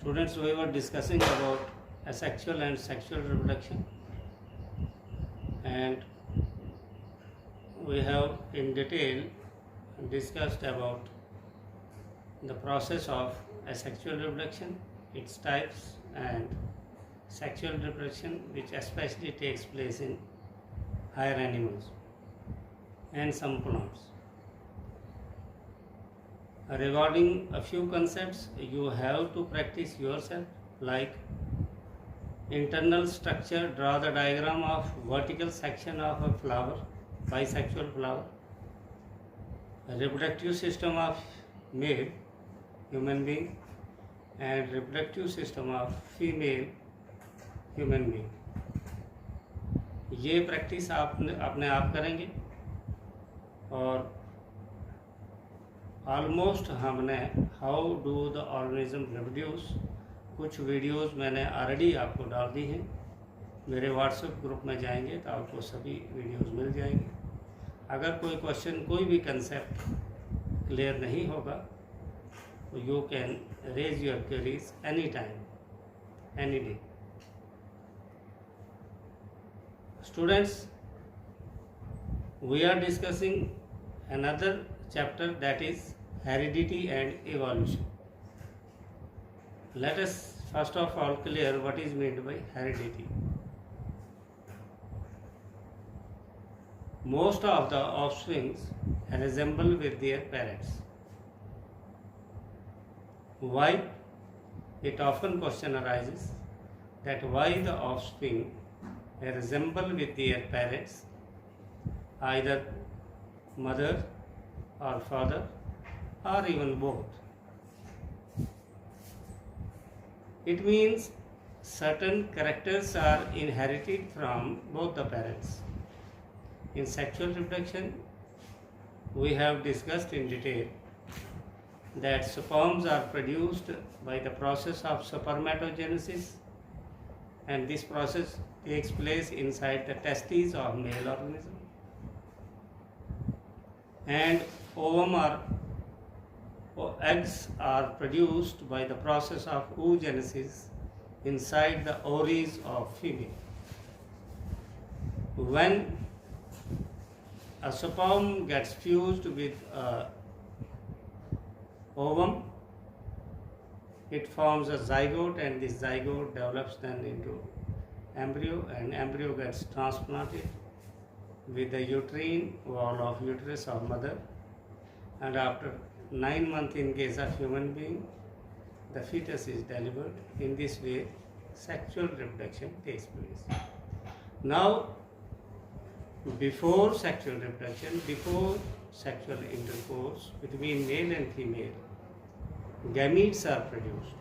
Students, we were discussing about asexual and sexual reproduction, and we have in detail discussed about the process of asexual reproduction, its types, and sexual reproduction, which especially takes place in higher animals and some plants. Regarding a few concepts, you have to practice yourself, like internal structure. Draw the diagram of vertical section of a flower, bisexual flower. Reproductive system of male human being and reproductive system of female human being. ये practice आप अपने आप करेंगे और almost हमने how do the organism reproduce कुछ videos मैंने already आपको डाल दी हैं। मेरे व्हाट्सएप ग्रुप में जाएंगे तो आपको सभी वीडियोस मिल जाएंगे। अगर कोई क्वेश्चन, कोई भी कंसेप्ट क्लियर नहीं होगा तो you can raise your queries any time, any day. Students, we are discussing another chapter, that is heredity and evolution. Let us first of all clear what is meant by heredity. Most of the offspring resemble with their parents. Why? It often question arises that why the offspring resemble with their parents, either mother or father or even both. It means certain characters are inherited from both the parents. In sexual reproduction, we have discussed in detail that sperms are produced by the process of spermatogenesis, and this process takes place inside the testes of male organism, and ovum or eggs are produced by the process of oogenesis inside the ovaries of female. When a sperm gets fused with ovum, it forms a zygote, and this zygote develops then into embryo, and embryo gets transplanted with the uterine wall of uterus of mother, and after 9 months in case of human being, the fetus is delivered. In this way, sexual reproduction takes place. Now, before sexual reproduction, before sexual intercourse between male and female, gametes are produced.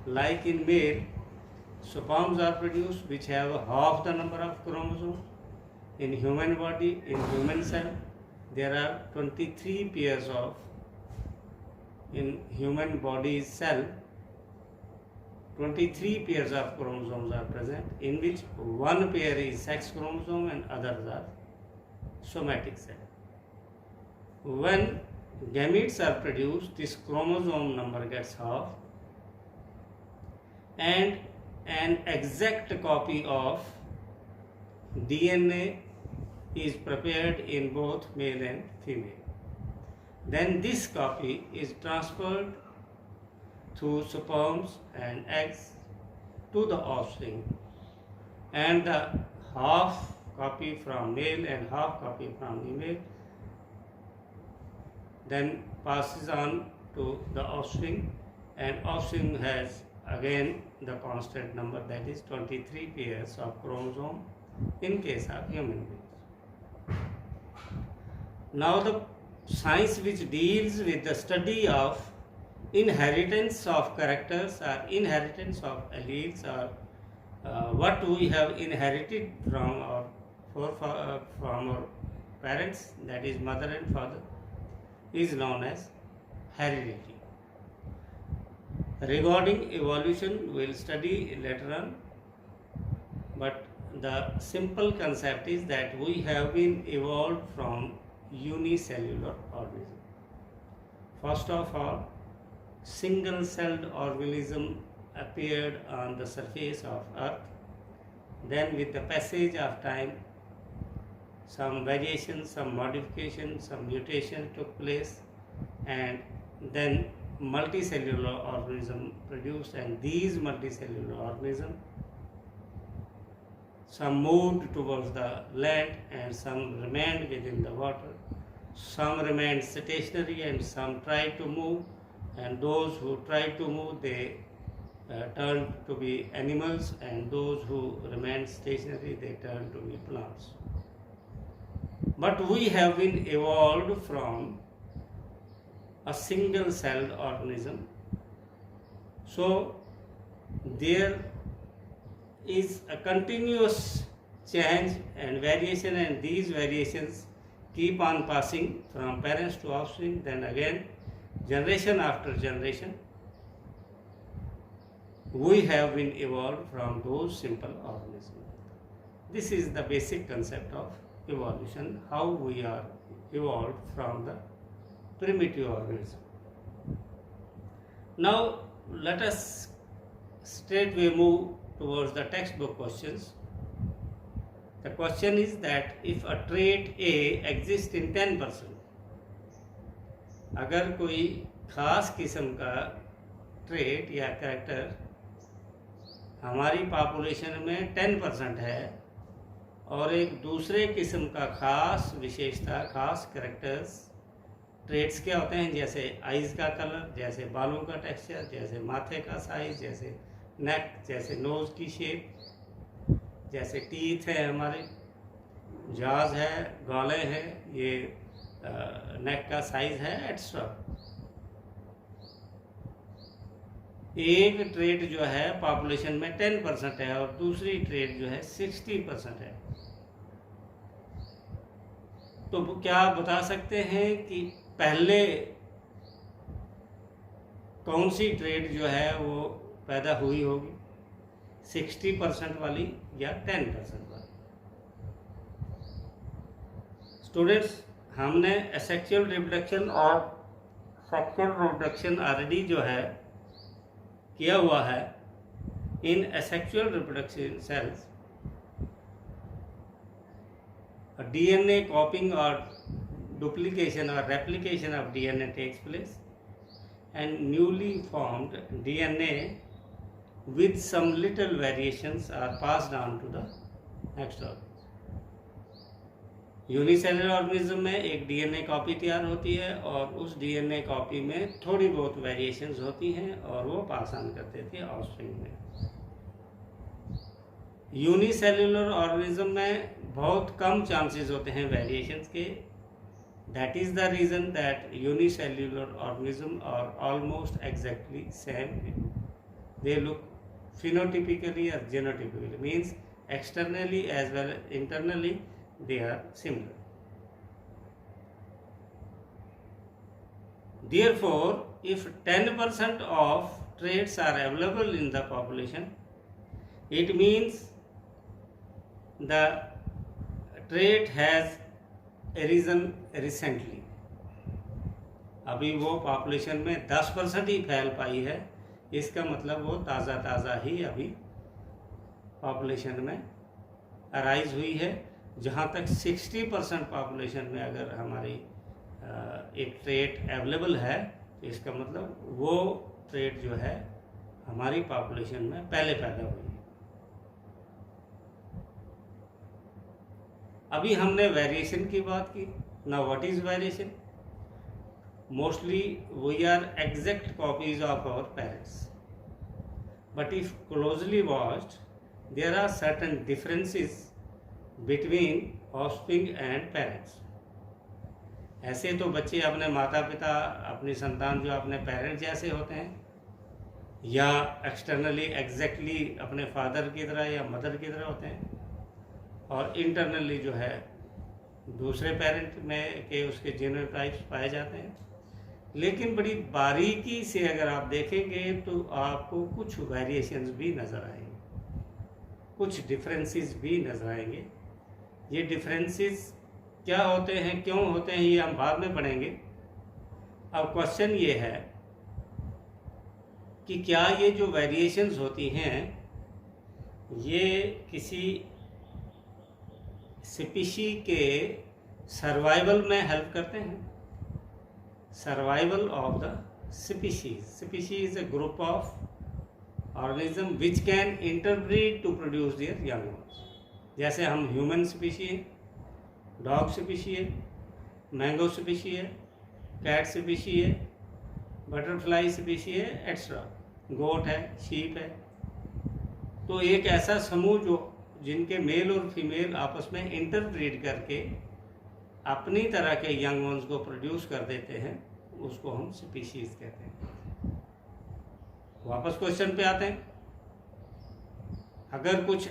Like in male, sperms are produced which have half the number of chromosomes. In human body, in human cell, there are 23 pairs of, in human body cell, 23 pairs of chromosomes are present, in which one pair is sex chromosome and others are somatic cell. When gametes are produced, this chromosome number gets half, and an exact copy of DNA is prepared in both male and female. Then this copy is transferred through sperms and eggs to the offspring, and the half copy from male and half copy from female then passes on to the offspring, and offspring has again the constant number, that is 23 pairs of chromosome in case of human beings. Now the science which deals with the study of inheritance of characters or inheritance of alleles, or what we have inherited from our from our parents, that is mother and father, is known as heredity. Regarding evolution, we will study later on, but the simple concept is that we have been evolved from unicellular organism. First of all, single-celled organism appeared on the surface of Earth. Then with the passage of time, some variation, some modification, some mutation took place, and then multicellular organism produced, and these multicellular organisms, some moved towards the land and some remained within the water. Some remained stationary and some tried to move, and those who tried to move, they turned to be animals, and those who remained stationary, they turned to be plants. But we have been evolved from a single-celled organism. So there is a continuous change and variation, and these variations keep on passing from parents to offspring, then again generation after generation. We have been evolved from those simple organisms. This is the basic concept of evolution, how we are evolved from the primitive organism. Now let us straightway move towards the textbook questions. The question is that if a trait A exists in 10%, अगर कोई खास किस्म का trait या character हमारी population में 10% है, और एक दूसरे किस्म का खास विशेषता, खास कैरेक्टर्स, ट्रेट्स क्या होते हैं, जैसे आइज़ का कलर, जैसे बालों का टेक्सचर, जैसे माथे का साइज, जैसे नेक, जैसे नोज़ की शेप, जैसे टीथ है, हमारे जाज है, गालें हैं, ये नेक का साइज है, एक्स्ट्रा। एक ट्रेट जो है पॉपुलेशन में 10% है और दूसरी ट्रेट जो है 60% है, तो क्या आप बता सकते हैं कि पहले कौन सी ट्रेट जो है वो पैदा हुई होगी, 60% वाली या 10% वाली? स्टूडेंट्स, हमने एसेक्सुअल रिप्रोडक्शन और सेक्सुअल रिप्रोडक्शन ऑलरेडी जो है किया हुआ है। In asexual reproduction cells DNA copying or duplication or replication of DNA takes place, and newly formed DNA with some little variations are passed on to the next organism. Unicellular organism में एक DNA copy तैयार होती है और उस DNA copy में थोड़ी बहुत वेरिएशंस होती हैं और वो पास ऑन करते थे ऑफस्प्रिंग में। यूनिसेलुलर ऑर्गेनिज्म में बहुत कम चांसेस होते हैं वेरिएशंस के। That is the reason that unicellular organism are almost exactly same. They look phenotypically or genotypically, means externally as well as internally they are similar. Therefore, if 10% of traits are available in the population, it means the trait has arisen recently. अभी वो population में 10% ही फैल पाई है, इसका मतलब वो ताज़ा ही अभी पॉपुलेशन में अराइज हुई है। जहाँ तक 60% पॉपुलेशन में अगर हमारी एक ट्रेट अवेलेबल है, तो इसका मतलब वो ट्रेट जो है हमारी पॉपुलेशन में पहले पैदा हुई है। अभी हमने वेरिएशन की बात की। Now what is variation? Mostly we are exact copies of our parents, but if closely watched, there are certain differences between offspring and parents. ऐसे तो बच्चे अपने माता पिता, अपनी संतान जो अपने पेरेंट्स जैसे होते हैं, या एक्सटर्नली एग्जैक्टली अपने फादर की तरह या मदर की तरह होते हैं, और इंटरनली जो है दूसरे पेरेंट में के उसके जीनोटाइप्स पाए जाते हैं। लेकिन बड़ी बारीकी से अगर आप देखेंगे तो आपको कुछ वेरिएशंस भी नज़र आएंगे, कुछ डिफरेंसेस भी नज़र आएंगे। ये डिफरेंसेस क्या होते हैं, क्यों होते हैं, ये हम बाद में पढ़ेंगे। अब क्वेश्चन ये है कि क्या ये जो वेरिएशंस होती हैं ये किसी स्पीशी के सर्वाइवल में हेल्प करते हैं। Survival of the species. Species is a group of organism which can interbreed to produce their young ones. जैसे हम ह्यूमन स्पीशी है, डॉग स्पीशी है, मैंगो स्पीशी है, कैट स्पीशी है, बटरफ्लाई स्पीशी है, एक्स्ट्रा, गोट है, शीप है। तो एक ऐसा समूह जो जिनके मेल और फीमेल आपस में इंटरब्रीड करके अपनी तरह के यंग वंस को प्रोड्यूस कर देते हैं, उसको हम स्पीशीज कहते हैं। वापस क्वेश्चन पे आते हैं। अगर कुछ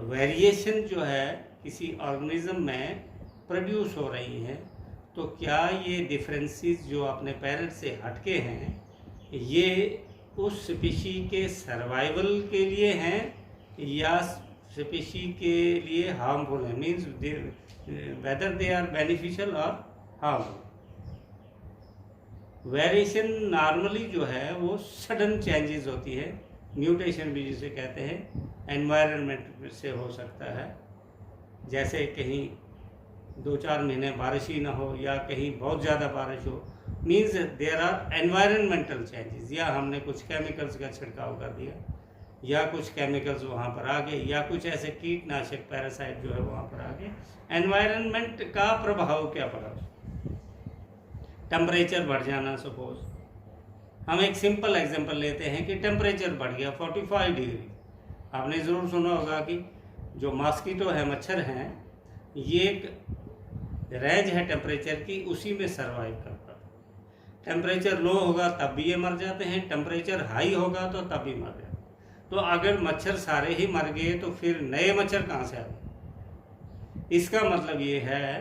वेरिएशन जो है किसी ऑर्गेनिज्म में प्रोड्यूस हो रही हैं, तो क्या ये डिफरेंसेस जो अपने पेरेंट से हटके हैं ये उस स्पीशी के सर्वाइवल के लिए हैं या स्पीशी के लिए हार्मफुल है, means whether they are beneficial और हार्मफुल। वेरिएशन नॉर्मली जो है वो सडन चेंजेस होती है, म्यूटेशन भी जिसे कहते हैं, एनवायरनमेंट से हो सकता है। जैसे कहीं 2-4 महीने बारिश ही ना हो या कहीं बहुत ज़्यादा बारिश हो, means there are environmental changes. या हमने कुछ केमिकल्स का छिड़काव कर दिया या कुछ केमिकल्स वहाँ पर आ गए या कुछ ऐसे कीटनाशक पैरासाइट जो है वहाँ पर आ गए। एनवायरनमेंट का प्रभाव क्या पड़ा? टेम्परेचर बढ़ जाना। सपोज हम एक सिंपल एग्जांपल लेते हैं कि टेम्परेचर बढ़ गया 45 डिग्री। आपने ज़रूर सुना होगा कि जो मॉस्किटो है, मच्छर हैं, ये एक रेंज है टेम्परेचर की, उसी में सर्वाइव करता है। टेम्परेचर लो होगा तब भी ये मर जाते हैं, टेम्परेचर हाई होगा तो तब भी मर जाते हैं। तो अगर मच्छर सारे ही मर गए तो फिर नए मच्छर कहाँ से आ गए? इसका मतलब ये है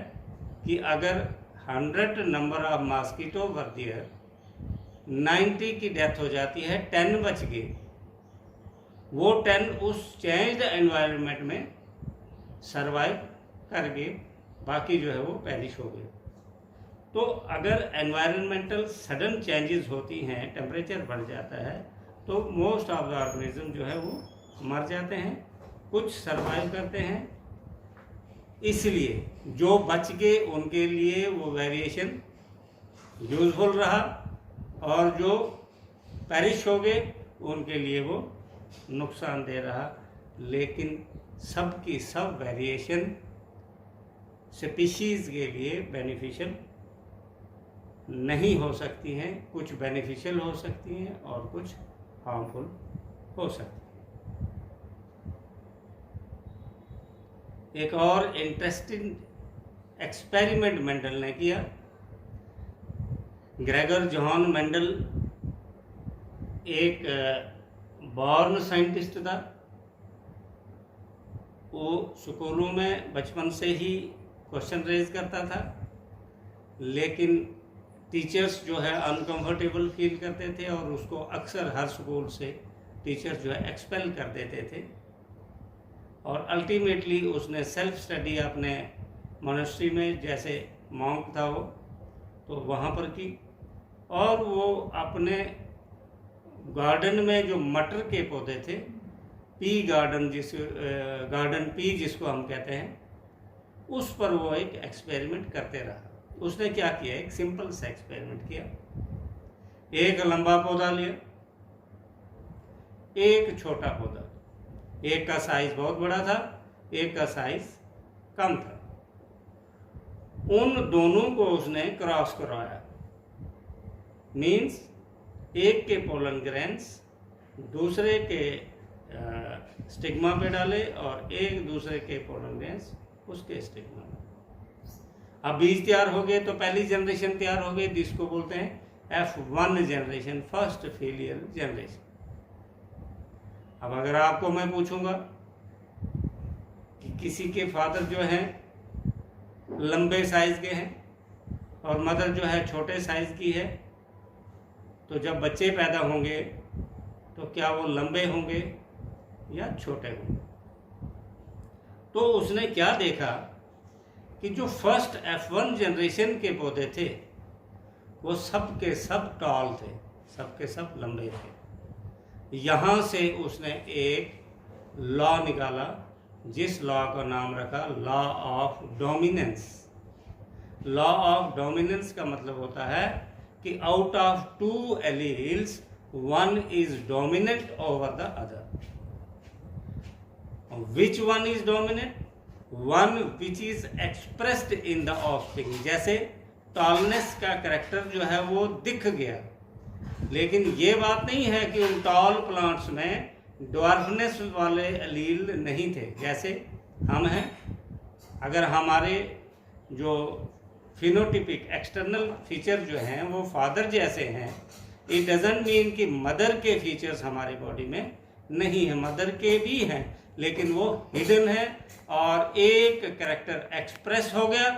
कि अगर 100 number of mosquito were there, 90 की डेथ हो जाती है, 10 बच गए। वो 10 उस चेंज्ड एनवायरनमेंट में सर्वाइव कर गए, बाकी जो है वो पेरिश हो गए। तो अगर एनवायरनमेंटल सडन चेंजेस होती हैं, टेम्परेचर बढ़ जाता है, तो मोस्ट ऑफ द ऑर्गेनिज्म जो है वो मर जाते हैं, कुछ सर्वाइव करते हैं। इसलिए जो बच गए उनके लिए वो वेरिएशन यूजफुल रहा और जो पेरिश हो गए उनके लिए वो नुकसानदेह रहा। लेकिन सब की सब वेरिएशन स्पीशीज़ के लिए बेनिफिशियल नहीं हो सकती हैं। कुछ बेनिफिशियल हो सकती हैं और कुछ हार्मफुल हो सकती है। एक और इंटरेस्टिंग एक्सपेरिमेंट मेंडल ने किया। ग्रेगर जॉन मेंडल एक बॉर्न साइंटिस्ट था। वो स्कूलों में बचपन से ही क्वेश्चन रेज करता था, लेकिन टीचर्स जो है अनकंफर्टेबल फील करते थे और उसको अक्सर हर स्कूल से टीचर्स जो है एक्सपेल कर देते थे। और अल्टीमेटली उसने सेल्फ स्टडी अपने मोनेस्ट्री में, जैसे मॉन्क था वो, तो वहाँ पर की। और वो अपने गार्डन में जो मटर के पौधे थे, पी गार्डन गार्डन पी जिसको हम कहते हैं, उस पर वो एक एक्सपेरिमेंट करते रहा। उसने क्या किया, एक सिंपल सा एक्सपेरिमेंट किया। एक लंबा पौधा लिया, एक छोटा पौधा। एक का साइज बहुत बड़ा था, एक का साइज कम था। उन दोनों को उसने क्रॉस करवाया। मीन्स एक के पोलन ग्रेन्स दूसरे के स्टिग्मा पे डाले और एक दूसरे के पोलन ग्रेन्स उसके स्टिग्मा में। अब बीज तैयार हो गए तो पहली जनरेशन तैयार हो गई, जिसको बोलते हैं F1 generation, first failure generation. अब अगर आपको मैं पूछूंगा कि किसी के फादर जो हैं लंबे साइज के हैं और मदर जो है छोटे साइज की है, तो जब बच्चे पैदा होंगे तो क्या वो लंबे होंगे या छोटे होंगे? तो उसने क्या देखा कि जो फर्स्ट F1 जनरेशन के पौधे थे वो सब के सब टॉल थे, सब के सब लंबे थे। यहाँ से उसने एक लॉ निकाला, जिस लॉ का नाम रखा law of dominance. Law of dominance का मतलब होता है कि out of two alleles one is dominant over the other. Which one is dominant? One which is expressed in the offspring. जैसे टॉलनेस का करेक्टर जो है वो दिख गया, लेकिन ये बात नहीं है कि उन टॉल प्लांट्स में ड्वार्फनेस वाले एलील नहीं थे। जैसे हम हैं, अगर हमारे जो फिनोटिपिक एक्सटर्नल फीचर जो हैं वो फादर जैसे हैं, इट डजंट मीन कि मदर के फीचर्स हमारी बॉडी में नहीं है। मदर के भी हैं, लेकिन वो हिडन है, और एक कैरेक्टर एक्सप्रेस हो गया